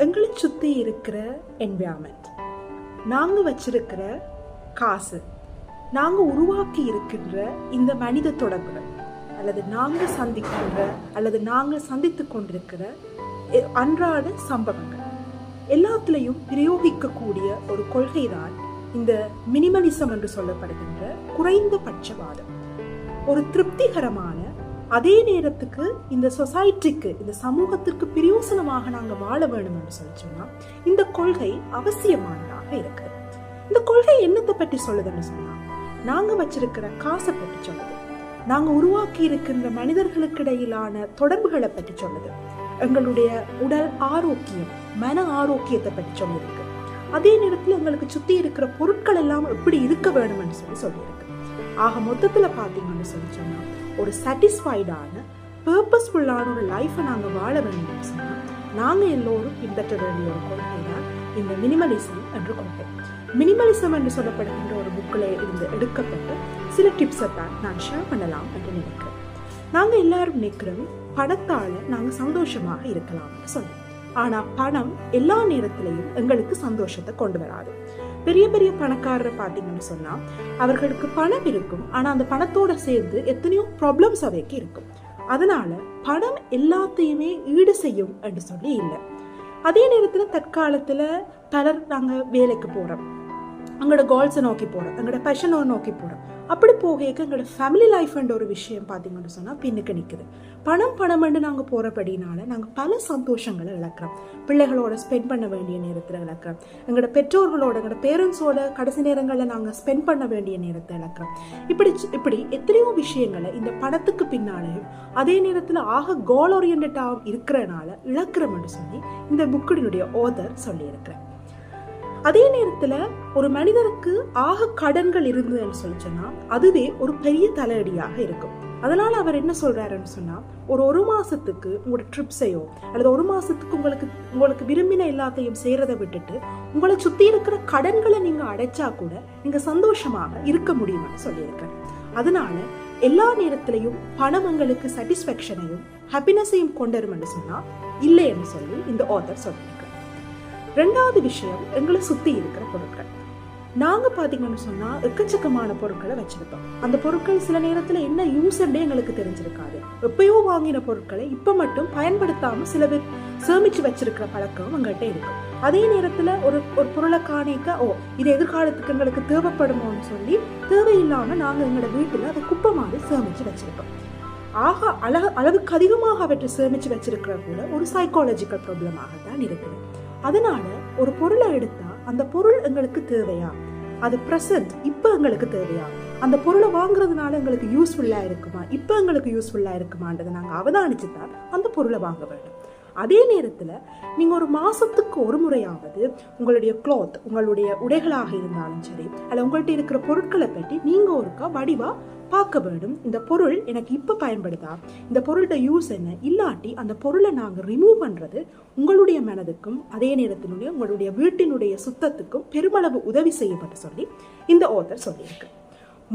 எங்களை சுற்றி இருக்கிற என்விரான்மெண்ட், நாங்கள் வச்சிருக்கிற காசு, நாங்கள் உருவாக்கி இருக்கின்ற இந்த மனித தொடர்புகள், அல்லது நாங்கள் சந்திக்கின்ற அல்லது நாங்கள் சந்தித்து கொண்டிருக்கிற அன்றாட சம்பவங்கள் எல்லாத்துலேயும் பிரயோகிக்கக்கூடிய ஒரு கொள்கை தான் இந்த மினிமலிசம் என்று சொல்லப்படுகின்ற குறைந்தபட்சவாதம். ஒரு திருப்திகரமான, அதே நேரத்துக்கு இந்த சொசைட்டிக்கு, இந்த சமூகத்திற்கு பிரயோசனமாக நாங்கள் வாழ வேண்டும் என்று சொன்னா இந்த கொள்கை அவசியமானதாக இருக்கு. இந்த கொள்கை என்னத்தை பற்றி சொல்லுதுன்னு சொன்னா, நாங்க வச்சிருக்கிற காசை பற்றி சொல்லுது, நாங்க உருவாக்கி இருக்கின்ற மனிதர்களுக்கு இடையிலான தொடர்புகளை பற்றி சொல்லுது, எங்களுடைய உடல் ஆரோக்கியம், மன ஆரோக்கியத்தை பற்றி சொல்லியிருக்கு. அதே நேரத்தில் எங்களுக்கு சுத்தி இருக்கிற பொருட்கள் எல்லாம் எப்படி இருக்க வேணும்னு சொல்லியிருக்கு. ஆக மொத்தத்துல பாத்தீங்கன்னு சொன்னா, ஒரு சாட்டிஸ்ஃபைடான, பர்பஸ்ஃபுல்லான ஒரு லைஃபை நாங்கள் வாழ வேண்டும் சொன்னால் நாங்கள் எல்லோரும் பின்பற்ற வேண்டிய ஒரு கொள்கை தான் இந்த மினிமலிசம் என்ற கொள்கை. மினிமலிசம் என்று சொல்லப்படுகின்ற ஒரு புக்கில் இருந்து எடுக்கப்பட்ட சில டிப்ஸை தான் நான் ஷேர் பண்ணலாம் என்று நினைக்கிறேன். நாங்கள் எல்லாரும் நினைக்கிறோம் பணத்தால் நாங்கள் சந்தோஷமாக இருக்கலாம்னு சொல்லி. ஆனால் பணம் எல்லா நேரத்திலையும் எங்களுக்கு சந்தோஷத்தை கொண்டு வராது. பெரிய பெரிய பணக்காரரை பார்த்தீங்கன்னு சொன்னால் அவர்களுக்கு பணம் இருக்கும், ஆனால் அந்த பணத்தோட சேர்ந்து எத்தனையோ ப்ராப்ளம்ஸ் அவைக்கு இருக்கும். அதனால பணம் எல்லாத்தையுமே ஈடு செய்யும் என்று சொல்லி இல்லை. அதே நேரத்தில் தற்காலத்தில் பலர் நாங்கள் வேலைக்கு போகிறோம், எங்களோட கோல்ஸை நோக்கி போகிறோம், எங்களோட பேஷனை நோக்கி போகிறோம். அப்படி போக எங்களோட ஃபேமிலி லைஃப்ன்ற ஒரு விஷயம் பார்த்தீங்கன்னு சொன்னால் பின்னுக்கு நிற்குது. பணம்னு நாங்கள் போகிறபடினால நாங்கள் பல சந்தோஷங்களை இழக்கிறோம். பிள்ளைகளோட ஸ்பெண்ட் பண்ண வேண்டிய நேரத்தில் இழக்கிறோம், எங்களோட பெற்றோர்களோட, எங்களோட பேரண்ட்ஸோட கடைசி நேரங்களில் நாங்கள் ஸ்பெண்ட் பண்ண வேண்டிய நேரத்தை இழக்கிறோம். இப்படி எத்தனையோ விஷயங்களை இந்த பணத்துக்கு பின்னாலேயும் அதே நேரத்தில் ஆக கோல் ஓரியன்டாகவும் இருக்கிறனால இழக்கிறோம்னு சொல்லி இந்த புக்கினுடைய ஆதர் சொல்லியிருக்கிறேன். அதே நேரத்தில் ஒரு மனிதருக்கு ஆக கடன்கள் இருந்ததுன்னு சொல்லிச்சோன்னா அதுவே ஒரு பெரிய தலையடியாக இருக்கும். அதனால அவர் என்ன சொல்றாருன்னு சொன்னா, ஒரு மாசத்துக்கு உங்களோட ட்ரிப்ஸையோ அல்லது ஒரு மாசத்துக்கு உங்களுக்கு விரும்பின எல்லாத்தையும் செய்யறதை விட்டுட்டு உங்களை சுத்தி இருக்கிற கடன்களை நீங்க அடைச்சா கூட நீங்க சந்தோஷமாக இருக்க முடியும்னு சொல்லியிருக்கேன். அதனால எல்லா நேரத்திலையும் பணம் உங்களுக்கு சாட்டிஸ்ஃபேக்ஷனையும் ஹாப்பினஸையும் கொண்டு வரும்னு சொன்னா இல்லைன்னு சொல்லி இந்த ஆத்தர் சொல்லியிருக்காரு. ரெண்டாவது விஷயம், எங்களை சுத்தி இருக்கிற பொருட்கள். நாங்க பாத்தீங்கன்னு சொன்னா எக்கச்சக்கமான பொருட்களை வச்சிருப்போம். அந்த பொருட்கள் சில நேரத்துல என்ன யூஸ்ன்றே எங்களுக்கு தெரிஞ்சிருக்காது. எப்பயோ வாங்கின பொருட்களை இப்ப மட்டும் பயன்படுத்தாம சில பேர் சேமிச்சு வச்சிருக்கிற பழக்கம் எங்கள்கிட்ட இருக்கும். அதே நேரத்துல ஒரு பொருளை காணிக்க இது எதிர்காலத்துக்கு எங்களுக்கு தேவைப்படுமோன்னு சொல்லி தேவையில்லாம நாங்க எங்களோட வீட்டுல அதை குப்பை மாதிரி சேமிச்சு வச்சிருப்போம். ஆக அளவுக்கு அதிகமாக அவற்றை சேமிச்சு வச்சிருக்கிற கூட ஒரு சைக்காலஜிக்கல் ப்ராப்ளமாகத்தான் இருக்குது. அதனால ஒரு பொருளை எடுத்தா அந்த பொருள் எங்களுக்கு தேவையா, அது ப்ரெசன்ட் இப்போ எங்களுக்கு தேவையா, அந்த பொருளை வாங்குறதுனால எங்களுக்கு யூஸ்ஃபுல்லா இருக்குமா, இப்போ எங்களுக்கு யூஸ்ஃபுல்லா இருக்குமான்றதை நாங்கள் அவதானிச்சுதான் அந்த பொருளை வாங்க வேண்டும். அதே நேரத்தில் நீங்கள் ஒரு மாதத்துக்கு ஒரு முறையாவது உங்களுடைய க்ளாத், உங்களுடைய உடைகளாக இருந்தாலும் சரி, அல்ல உங்கள்கிட்ட இருக்கிற பொருட்களை பற்றி நீங்கள் ஒருக்கா வடிவாக பார்க்க வேண்டும். இந்த பொருள் எனக்கு இப்போ பயன்படுதா, இந்த பொருளோட யூஸ் என்ன, இல்லாட்டி அந்த பொருளை நாங்கள் ரிமூவ் பண்ணுறது உங்களுடைய மனதுக்கும் அதே நேரத்தினுடைய உங்களுடைய வீட்டினுடைய சுத்தத்துக்கும் பெருமளவு உதவி செய்யப்பட்டு சொல்லி இந்த ஆத்தர் சொல்லியிருக்கு.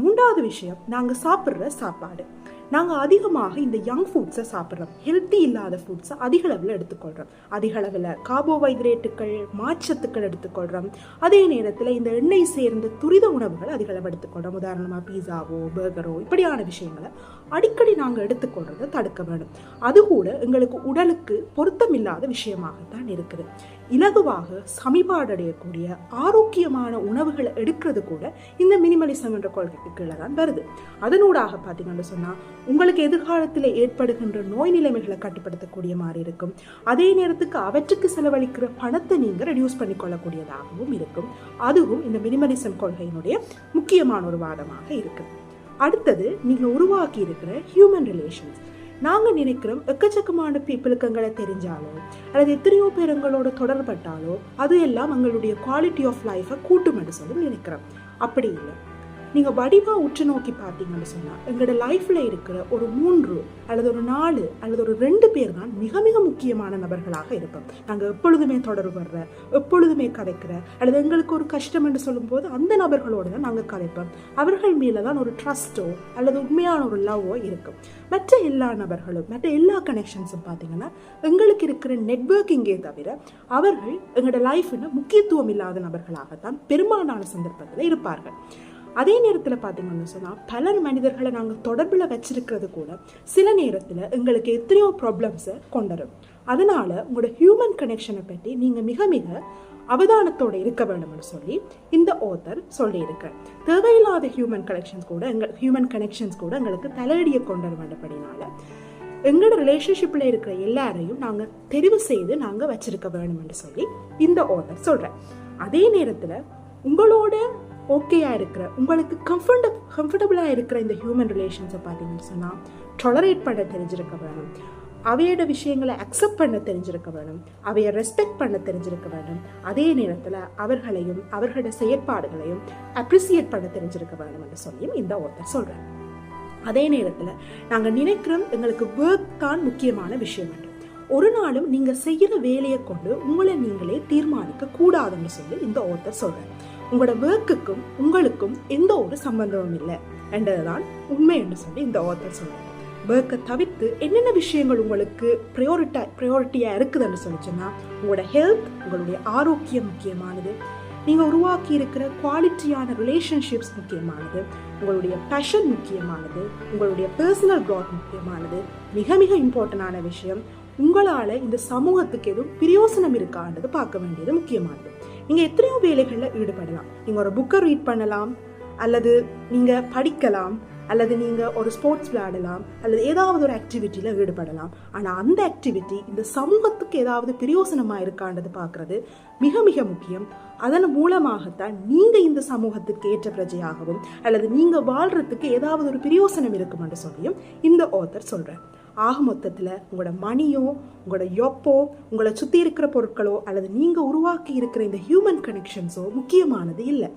மூன்றாவது விஷயம், நாங்கள் சாப்பிட்ற சாப்பாடு. நாங்கள் அதிகமாக இந்த யங் ஃபுட்ஸை சாப்பிட்றோம், ஹெல்த்தி இல்லாத ஃபுட்ஸை அதிக அளவில் எடுத்துக்கொள்கிறோம். அதிக அளவில் கார்போஹைட்ரேட்டுகள், மாச்சத்துக்கள் எடுத்துக்கொள்கிறோம். அதே நேரத்தில் இந்த எண்ணெய் சேர்ந்த துரித உணவுகள் அதிக அளவு எடுத்துக்கொள்கிறோம். உதாரணமாக பீஸாவோ பர்கரோ இப்படியான விஷயங்களை அடிக்கடி நாங்கள் எடுத்துக்கொள்றதை தடுக்க வேண்டும். அது கூட எங்களுக்கு உடலுக்கு பொருத்தமில்லாத விஷயமாகத்தான் இருக்குது. இலகுவாக சமிபாடடையக்கூடிய ஆரோக்கியமான உணவுகளை எடுக்கிறது கூட இந்த மினிமலிசம் என்ற கொள்கைக்கு கீழே தான் வருது. அதனூடாக பார்த்தீங்கன்னு சொன்னால் உங்களுக்கு எதிர்காலத்தில் ஏற்படுகின்ற நோய் நிலைமைகளை கட்டுப்படுத்தக்கூடிய மாதிரி இருக்கும். அதே நேரத்துக்கு அவற்றுக்கு செலவழிக்கிற பணத்தை நீங்கள் ரெடியூஸ் பண்ணிக்கொள்ளக்கூடியதாகவும் இருக்கும். அதுவும் இந்த மினிமலிசம் கொள்கையினுடைய முக்கியமான ஒரு வாதமாக இருக்குது. அடுத்தது, நீங்கள் உருவாக்கி இருக்கிற ஹியூமன் ரிலேஷன்ஸ். நாங்கள் நினைக்கிறோம் எக்கச்சக்கமான பீப்புளுக்கு எங்களை தெரிஞ்சாலோ அல்லது எத்தனையோ பேர் எங்களோட தொடர்பட்டாலோ அது எல்லாம் எங்களுடைய குவாலிட்டி ஆஃப் லைஃபை கூட்டும் என்று சொல்லி நினைக்கிறோம். அப்படி இல்லை. நீங்கள் வடிவாக உற்று நோக்கி பார்த்தீங்கன்னு சொன்னால் எங்களோட லைஃப்பில் இருக்கிற ஒரு 3 அல்லது ஒரு 4 அல்லது ஒரு 2 பேர் தான் மிக மிக முக்கியமான நபர்களாக இருப்போம். நாங்கள் எப்பொழுதுமே தொடர்பு வர்ற, எப்பொழுதுமே கதைக்கிற, அல்லது எங்களுக்கு ஒரு கஷ்டம் என்று சொல்லும்போது அந்த நபர்களோடு தான் நாங்கள் கதைப்போம். அவர்கள் மேலே தான் ஒரு ட்ரஸ்ட்டோ அல்லது உண்மையான ஒரு லவ்வோ இருக்கும். மற்ற எல்லா நபர்களும், மற்ற எல்லா கனெக்ஷன்ஸும் பார்த்தீங்கன்னா எங்களுக்கு இருக்கிற நெட்வொர்க்கிங்கே தவிர அவர்கள் எங்களோட லைஃப்னு முக்கியத்துவம் இல்லாத நபர்களாகத்தான் பெரும்பாலான சந்தர்ப்பத்தில் இருப்பார்கள். அதே நேரத்தில் பார்த்தீங்கன்னு சொன்னால் பல மனிதர்களை நாங்கள் தொடர்பில் வச்சிருக்கிறது கூட சில நேரத்தில் எங்களுக்கு எத்தனையோ ப்ராப்ளம்ஸை கொண்டுரும். அதனால் உங்களோட ஹியூமன் கனெக்ஷனை பற்றி நீங்கள் மிக மிக அவதானத்தோடு இருக்க வேண்டும்னு சொல்லி இந்த ஆத்தர் சொல்லியிருக்க. தேவையில்லாத ஹியூமன் கனெக்ஷன்ஸ் கூட எங்களுக்கு தலையடியை கொண்டு வர வேண்டபடினால எங்களோட ரிலேஷன்ஷிப்பில் இருக்கிற எல்லாரையும் நாங்கள் தெரிவு செய்து நாங்கள் வச்சிருக்க வேணும்னு சொல்லி இந்த ஆத்தர் சொல்கிறேன். அதே நேரத்தில் உங்களோட ஓகேயாக இருக்கிற, உங்களுக்கு கம்ஃபர்டபுளாக இருக்கிற இந்த ஹியூமன் ரிலேஷன்ஸை பார்த்தீங்கன்னு சொன்னால் டொலரேட் பண்ண தெரிஞ்சிருக்க வேணும், அவையோட விஷயங்களை அக்செப்ட் பண்ண தெரிஞ்சிருக்க வேணும், அவையை ரெஸ்பெக்ட் பண்ண தெரிஞ்சிருக்க வேணும். அதே நேரத்தில் அவர்களையும் அவர்களோட செயற்பாடுகளையும் அப்ரிசியேட் பண்ண தெரிஞ்சிருக்க வேணும் என்று சொல்லியும் இந்த ஆத்தர் சொல்கிறேன். அதே நேரத்தில் நாங்கள் நினைக்கிறோம் எங்களுக்கு ஒர்க் தான் முக்கியமான விஷயம் என்று. ஒரு நாளும் நீங்கள் செய்கிற வேலையை கொண்டு உங்களை நீங்களே தீர்மானிக்க கூடாதுன்னு சொல்லி இந்த ஆத்தர் சொல்கிறேன். உங்களோட ஒர்க்குக்கும் உங்களுக்கும் எந்த ஒரு சம்பந்தமும் இல்லை என்றதுதான் உண்மை என்று சொல்லி இந்த ஆத்தர் சொல்கிறேன். ஒர்க்கை தவிர்த்து என்னென்ன விஷயங்கள் உங்களுக்கு ப்ரையாரிட்டியாக இருக்குதுன்னு சொல்லிச்சோன்னா உங்களோட ஹெல்த், உங்களுடைய ஆரோக்கியம் முக்கியமானது, நீங்கள் உருவாக்கி இருக்கிற குவாலிட்டியான ரிலேஷன்ஷிப்ஸ் முக்கியமானது, உங்களுடைய பேஷன் முக்கியமானது, உங்களுடைய பர்சனல் க்ரோத் முக்கியமானது. மிக மிக இம்பார்ட்டண்டான விஷயம், உங்களால் இந்த சமூகத்துக்கு எதுவும் பிரயோசனம் இருக்கான்றது பார்க்க வேண்டியது முக்கியமானது. நீங்கள் எத்தனையோ வேலைகளில் ஈடுபடலாம். நீங்கள் ஒரு புக்கை ரீட் பண்ணலாம், அல்லது நீங்கள் படிக்கலாம், அல்லது நீங்கள் ஒரு ஸ்போர்ட்ஸ் விளையாடலாம், அல்லது ஏதாவது ஒரு ஆக்டிவிட்டியில் ஈடுபடலாம். ஆனால் அந்த ஆக்டிவிட்டி இந்த சமூகத்துக்கு ஏதாவது பிரயோசனமாக இருக்கான்றது பார்க்குறது மிக மிக முக்கியம். அதன் மூலமாகத்தான் நீங்கள் இந்த சமூகத்துக்கு ஏற்ற பிரஜையாகவும் அல்லது நீங்கள் வாழ்கிறதுக்கு ஏதாவது ஒரு பிரயோசனம் இருக்கும் என்று சொல்லியும் இந்த ஆத்தர் சொல்கிறேன். ஆக மொத்தத்தில் உங்களோட மணியோ, உங்களோட யொப்போ, உங்களை சுற்றி இருக்கிற பொருட்களோ அல்லது நீங்கள் உருவாக்கி இருக்கிற இந்த ஹியூமன் கனெக்ஷன்ஸோ முக்கியமானது இல்லை.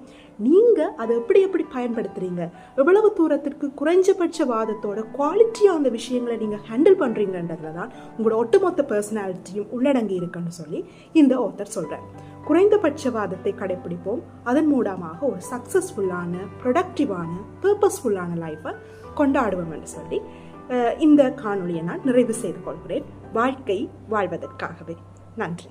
நீங்கள் அதை எப்படி பயன்படுத்துகிறீங்க, எவ்வளவு தூரத்திற்கு குறைஞ்சபட்ச வாதத்தோட குவாலிட்டியாக அந்த விஷயங்களை நீங்கள் ஹேண்டில் பண்ணுறீங்கன்றதுல தான் உங்களோட ஒட்டுமொத்த பர்சனாலிட்டியும் உள்ளடங்கி இருக்குன்னு சொல்லி இந்த ஆத்தர் சொல்கிறேன். குறைந்தபட்ச வாதத்தை கடைப்பிடிப்போம். அதன் மூலமாக ஒரு சக்ஸஸ்ஃபுல்லான, ப்ரொடக்டிவான, பர்பஸ்ஃபுல்லான லைஃப்பை கொண்டாடுவோம் என்று சொல்லி இந்த காணொலியை நான் நிறைவு செய்து கொள்கிறேன். வாழ்க்கை வாழ்வதற்காகவே. நன்றி.